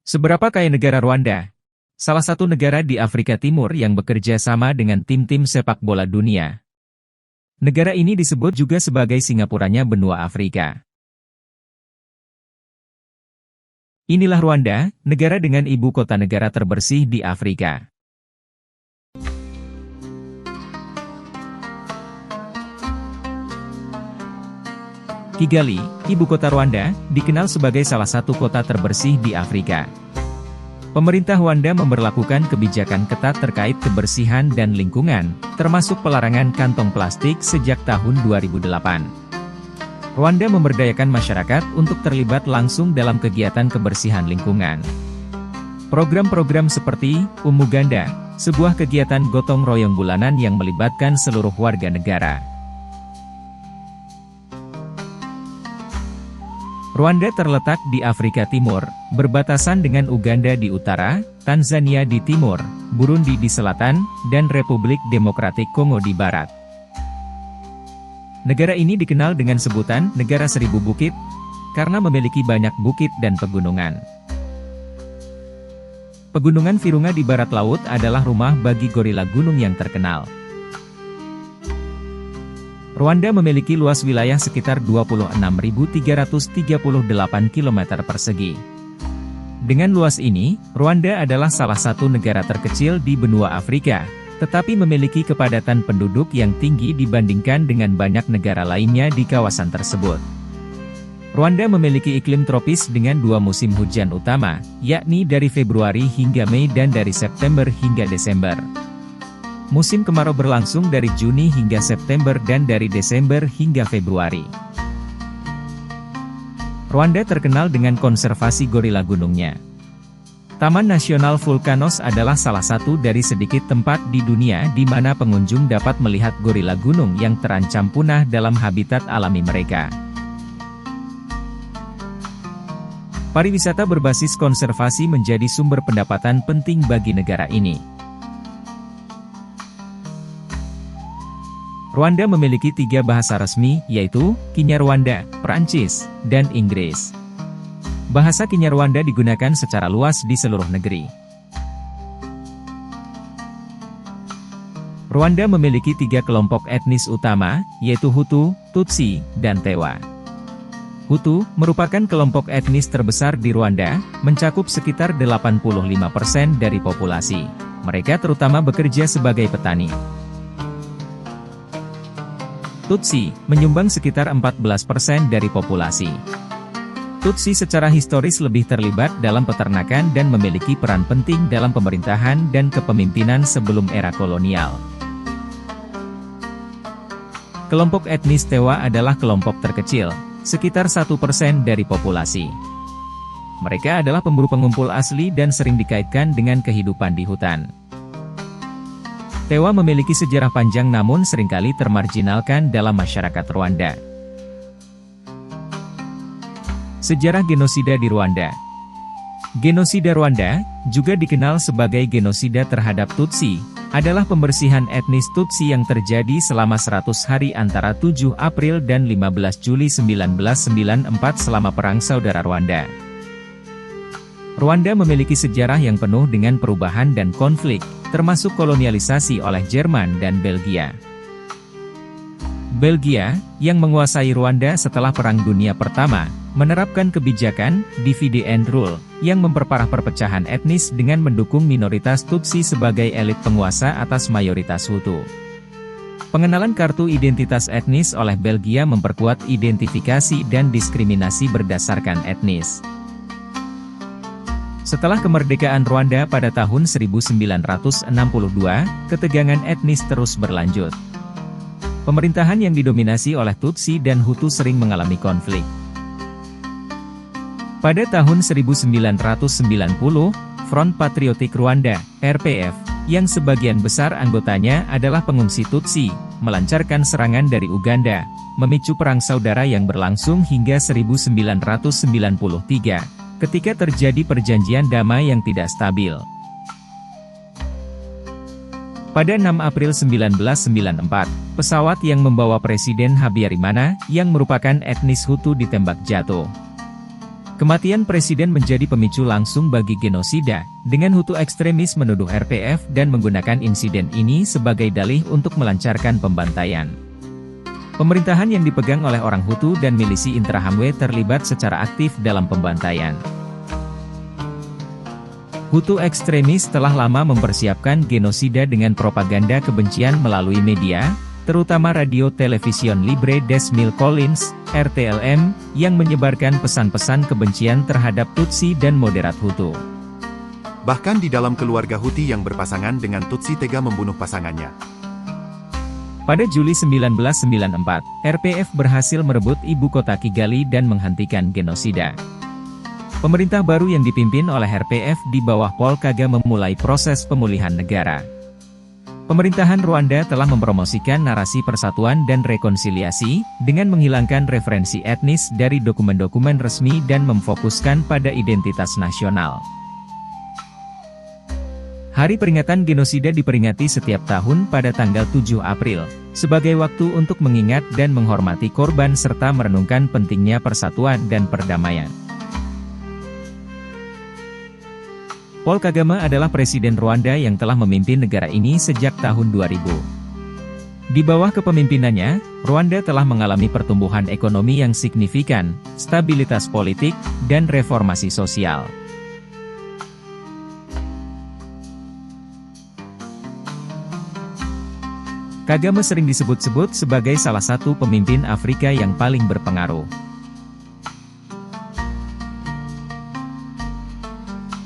Seberapa kaya negara Rwanda? Salah satu negara di Afrika Timur yang bekerja sama dengan tim-tim sepak bola dunia. Negara ini disebut juga sebagai Singapuranya benua Afrika. Inilah Rwanda, negara dengan ibu kota negara terbersih di Afrika. Kigali, ibu kota Rwanda, dikenal sebagai salah satu kota terbersih di Afrika. Pemerintah Rwanda memberlakukan kebijakan ketat terkait kebersihan dan lingkungan, termasuk pelarangan kantong plastik sejak tahun 2008. Rwanda memberdayakan masyarakat untuk terlibat langsung dalam kegiatan kebersihan lingkungan. Program-program seperti Umuganda, sebuah kegiatan gotong royong bulanan yang melibatkan seluruh warga negara. Rwanda terletak di Afrika Timur, berbatasan dengan Uganda di utara, Tanzania di timur, Burundi di selatan, dan Republik Demokratik Kongo di barat. Negara ini dikenal dengan sebutan Negara Seribu Bukit, karena memiliki banyak bukit dan pegunungan. Pegunungan Virunga di barat laut adalah rumah bagi gorila gunung yang terkenal. Rwanda memiliki luas wilayah sekitar 26.338 km persegi. Dengan luas ini, Rwanda adalah salah satu negara terkecil di benua Afrika, tetapi memiliki kepadatan penduduk yang tinggi dibandingkan dengan banyak negara lainnya di kawasan tersebut. Rwanda memiliki iklim tropis dengan dua musim hujan utama, yakni dari Februari hingga Mei dan dari September hingga Desember. Musim kemarau berlangsung dari Juni hingga September dan dari Desember hingga Februari. Rwanda terkenal dengan konservasi gorila gunungnya. Taman Nasional Vulkanos adalah salah satu dari sedikit tempat di dunia di mana pengunjung dapat melihat gorila gunung yang terancam punah dalam habitat alami mereka. Pariwisata berbasis konservasi menjadi sumber pendapatan penting bagi negara ini. Rwanda memiliki 3 bahasa resmi, yaitu Kinyarwanda, Perancis, dan Inggris. Bahasa Kinyarwanda digunakan secara luas di seluruh negeri. Rwanda memiliki 3 kelompok etnis utama, yaitu Hutu, Tutsi, dan Tewa. Hutu merupakan kelompok etnis terbesar di Rwanda, mencakup sekitar 85% dari populasi. Mereka terutama bekerja sebagai petani. Tutsi, menyumbang sekitar 14% dari populasi. Tutsi secara historis lebih terlibat dalam peternakan dan memiliki peran penting dalam pemerintahan dan kepemimpinan sebelum era kolonial. Kelompok etnis Tewa adalah kelompok terkecil, sekitar 1% dari populasi. Mereka adalah pemburu pengumpul asli dan sering dikaitkan dengan kehidupan di hutan. Tewa memiliki sejarah panjang namun seringkali termarginalkan dalam masyarakat Rwanda. Sejarah genosida di Rwanda. Genosida Rwanda, juga dikenal sebagai genosida terhadap Tutsi, adalah pembersihan etnis Tutsi yang terjadi selama 100 hari antara 7 April dan 15 Juli 1994 selama Perang Saudara Rwanda. Rwanda memiliki sejarah yang penuh dengan perubahan dan konflik, termasuk kolonialisasi oleh Jerman dan Belgia. Belgia, yang menguasai Rwanda setelah Perang Dunia Pertama, menerapkan kebijakan divide and rule, yang memperparah perpecahan etnis dengan mendukung minoritas Tutsi sebagai elit penguasa atas mayoritas Hutu. Pengenalan kartu identitas etnis oleh Belgia memperkuat identifikasi dan diskriminasi berdasarkan etnis. Setelah kemerdekaan Rwanda pada tahun 1962, ketegangan etnis terus berlanjut. Pemerintahan yang didominasi oleh Tutsi dan Hutu sering mengalami konflik. Pada tahun 1990, Front Patriotic Rwanda, RPF, yang sebagian besar anggotanya adalah pengungsi Tutsi, melancarkan serangan dari Uganda, memicu perang saudara yang berlangsung hingga 1993. Ketika terjadi perjanjian damai yang tidak stabil. Pada 6 April 1994, pesawat yang membawa Presiden Habyarimana, yang merupakan etnis Hutu ditembak jatuh. Kematian presiden menjadi pemicu langsung bagi genosida, dengan Hutu ekstremis menuduh RPF dan menggunakan insiden ini sebagai dalih untuk melancarkan pembantaian. Pemerintahan yang dipegang oleh orang Hutu dan milisi Interahamwe terlibat secara aktif dalam pembantaian. Hutu ekstremis telah lama mempersiapkan genosida dengan propaganda kebencian melalui media, terutama Radio Television Libre des Mille Collines, RTLM, yang menyebarkan pesan-pesan kebencian terhadap Tutsi dan moderat Hutu. Bahkan di dalam keluarga Hutu yang berpasangan dengan Tutsi tega membunuh pasangannya. Pada Juli 1994, RPF berhasil merebut ibu kota Kigali dan menghentikan genosida. Pemerintah baru yang dipimpin oleh RPF di bawah Paul Kagame memulai proses pemulihan negara. Pemerintahan Rwanda telah mempromosikan narasi persatuan dan rekonsiliasi, dengan menghilangkan referensi etnis dari dokumen-dokumen resmi dan memfokuskan pada identitas nasional. Hari peringatan genosida diperingati setiap tahun pada tanggal 7 April, sebagai waktu untuk mengingat dan menghormati korban serta merenungkan pentingnya persatuan dan perdamaian. Paul Kagame adalah presiden Rwanda yang telah memimpin negara ini sejak tahun 2000. Di bawah kepemimpinannya, Rwanda telah mengalami pertumbuhan ekonomi yang signifikan, stabilitas politik, dan reformasi sosial. Kagame sering disebut-sebut sebagai salah satu pemimpin Afrika yang paling berpengaruh.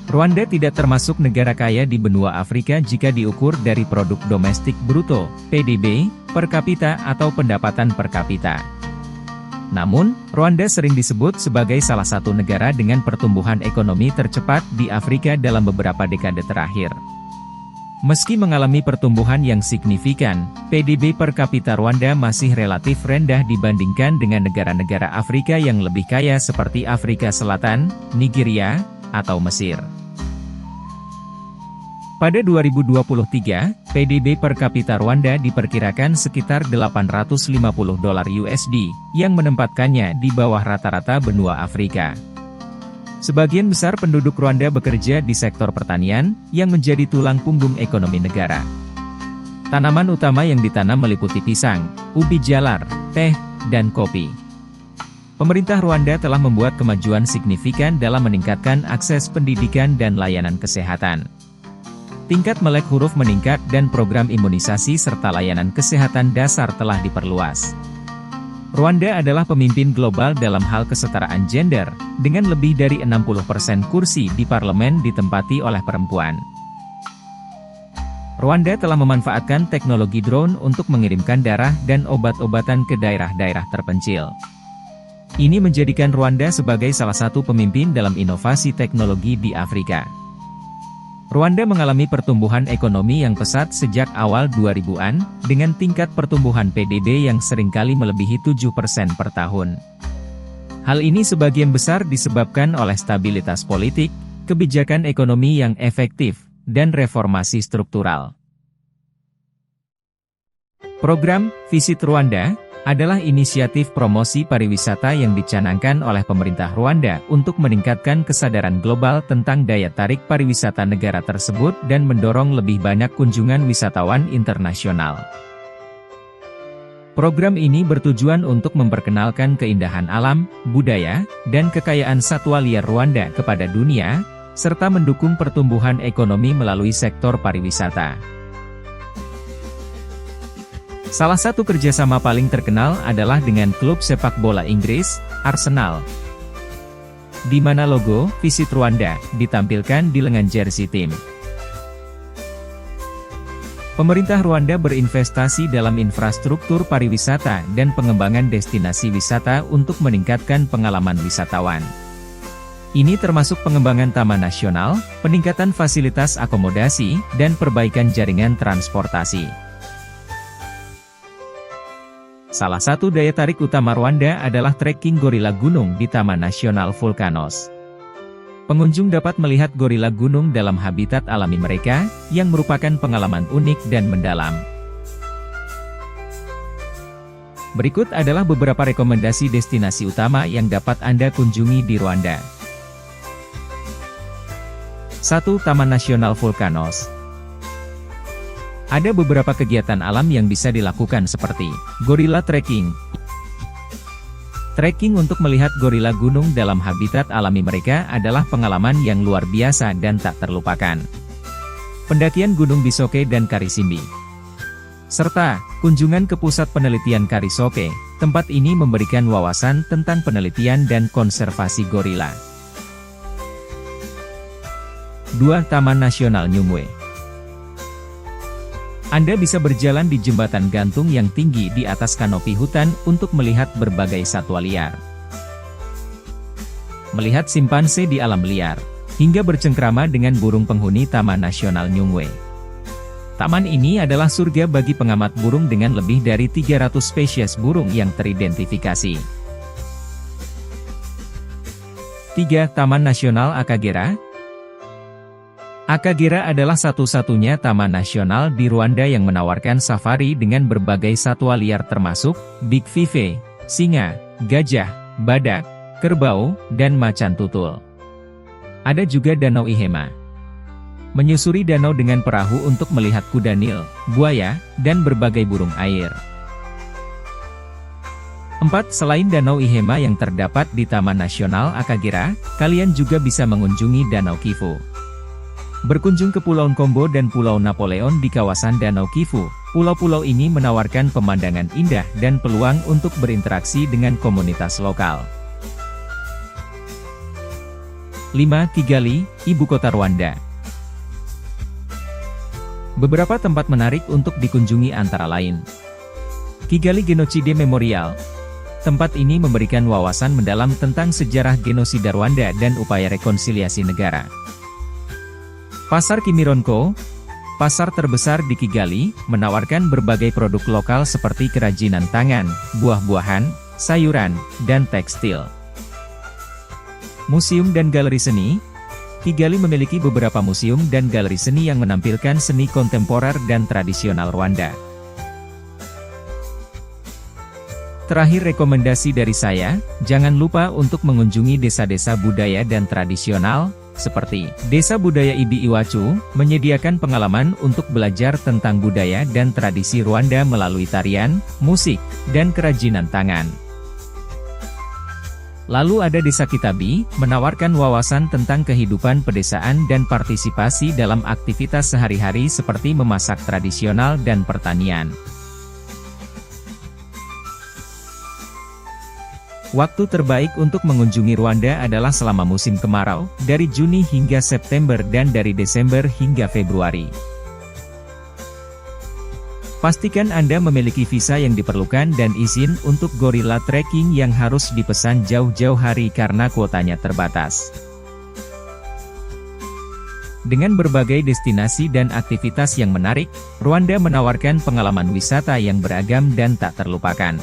Rwanda tidak termasuk negara kaya di benua Afrika jika diukur dari produk domestik bruto, PDB, per kapita atau pendapatan per kapita. Namun, Rwanda sering disebut sebagai salah satu negara dengan pertumbuhan ekonomi tercepat di Afrika dalam beberapa dekade terakhir. Meski mengalami pertumbuhan yang signifikan, PDB per kapita Rwanda masih relatif rendah dibandingkan dengan negara-negara Afrika yang lebih kaya seperti Afrika Selatan, Nigeria, atau Mesir. Pada 2023, PDB per kapita Rwanda diperkirakan sekitar $850 USD, yang menempatkannya di bawah rata-rata benua Afrika. Sebagian besar penduduk Rwanda bekerja di sektor pertanian, yang menjadi tulang punggung ekonomi negara. Tanaman utama yang ditanam meliputi pisang, ubi jalar, teh, dan kopi. Pemerintah Rwanda telah membuat kemajuan signifikan dalam meningkatkan akses pendidikan dan layanan kesehatan. Tingkat melek huruf meningkat dan program imunisasi serta layanan kesehatan dasar telah diperluas. Rwanda adalah pemimpin global dalam hal kesetaraan gender, dengan lebih dari 60% kursi di parlemen ditempati oleh perempuan. Rwanda telah memanfaatkan teknologi drone untuk mengirimkan darah dan obat-obatan ke daerah-daerah terpencil. Ini menjadikan Rwanda sebagai salah satu pemimpin dalam inovasi teknologi di Afrika. Rwanda mengalami pertumbuhan ekonomi yang pesat sejak awal 2000-an, dengan tingkat pertumbuhan PDB yang seringkali melebihi 7% per tahun. Hal ini sebagian besar disebabkan oleh stabilitas politik, kebijakan ekonomi yang efektif, dan reformasi struktural. Program Visit Rwanda adalah inisiatif promosi pariwisata yang dicanangkan oleh pemerintah Rwanda untuk meningkatkan kesadaran global tentang daya tarik pariwisata negara tersebut dan mendorong lebih banyak kunjungan wisatawan internasional. Program ini bertujuan untuk memperkenalkan keindahan alam, budaya, dan kekayaan satwa liar Rwanda kepada dunia, serta mendukung pertumbuhan ekonomi melalui sektor pariwisata. Salah satu kerjasama paling terkenal adalah dengan klub sepak bola Inggris, Arsenal, di mana logo Visit Rwanda ditampilkan di lengan jersey tim. Pemerintah Rwanda berinvestasi dalam infrastruktur pariwisata dan pengembangan destinasi wisata untuk meningkatkan pengalaman wisatawan. Ini termasuk pengembangan taman nasional, peningkatan fasilitas akomodasi, dan perbaikan jaringan transportasi. Salah satu daya tarik utama Rwanda adalah trekking gorila gunung di Taman Nasional Vulkanos. Pengunjung dapat melihat gorila gunung dalam habitat alami mereka, yang merupakan pengalaman unik dan mendalam. Berikut adalah beberapa rekomendasi destinasi utama yang dapat Anda kunjungi di Rwanda. 1. Taman Nasional Vulkanos. Ada beberapa kegiatan alam yang bisa dilakukan seperti gorilla trekking. Trekking untuk melihat gorila gunung dalam habitat alami mereka adalah pengalaman yang luar biasa dan tak terlupakan. Pendakian Gunung Bisoke dan Karisimbi. Serta, kunjungan ke Pusat Penelitian Karisoke, tempat ini memberikan wawasan tentang penelitian dan konservasi gorila. 2. Taman Nasional Nyungwe. Anda bisa berjalan di jembatan gantung yang tinggi di atas kanopi hutan untuk melihat berbagai satwa liar. Melihat simpanse di alam liar, hingga bercengkrama dengan burung penghuni Taman Nasional Nyungwe. Taman ini adalah surga bagi pengamat burung dengan lebih dari 300 spesies burung yang teridentifikasi. 3. Taman Nasional Akagera. Akagera adalah satu-satunya taman nasional di Rwanda yang menawarkan safari dengan berbagai satwa liar termasuk Big Five, singa, gajah, badak, kerbau, dan macan tutul. Ada juga Danau Ihema. Menyusuri danau dengan perahu untuk melihat kuda Nil, buaya, dan berbagai burung air. 4. Selain Danau Ihema yang terdapat di Taman Nasional Akagera, kalian juga bisa mengunjungi Danau Kivu. Berkunjung ke Pulau Nkombo dan Pulau Napoleon di kawasan Danau Kivu, pulau-pulau ini menawarkan pemandangan indah dan peluang untuk berinteraksi dengan komunitas lokal. 5. Kigali, Ibu Kota Rwanda. Beberapa tempat menarik untuk dikunjungi antara lain Kigali Genocide Memorial. Tempat ini memberikan wawasan mendalam tentang sejarah genosida Rwanda dan upaya rekonsiliasi negara. Pasar Kimironko, pasar terbesar di Kigali, menawarkan berbagai produk lokal seperti kerajinan tangan, buah-buahan, sayuran, dan tekstil. Museum dan galeri seni. Kigali memiliki beberapa museum dan galeri seni yang menampilkan seni kontemporer dan tradisional Rwanda. Terakhir rekomendasi dari saya, jangan lupa untuk mengunjungi desa-desa budaya dan tradisional, seperti Desa Budaya Ibi Iwacu, menyediakan pengalaman untuk belajar tentang budaya dan tradisi Rwanda melalui tarian, musik, dan kerajinan tangan. Lalu ada Desa Kitabi, menawarkan wawasan tentang kehidupan pedesaan dan partisipasi dalam aktivitas sehari-hari seperti memasak tradisional dan pertanian. Waktu terbaik untuk mengunjungi Rwanda adalah selama musim kemarau, dari Juni hingga September dan dari Desember hingga Februari. Pastikan Anda memiliki visa yang diperlukan dan izin untuk gorilla trekking yang harus dipesan jauh-jauh hari karena kuotanya terbatas. Dengan berbagai destinasi dan aktivitas yang menarik, Rwanda menawarkan pengalaman wisata yang beragam dan tak terlupakan.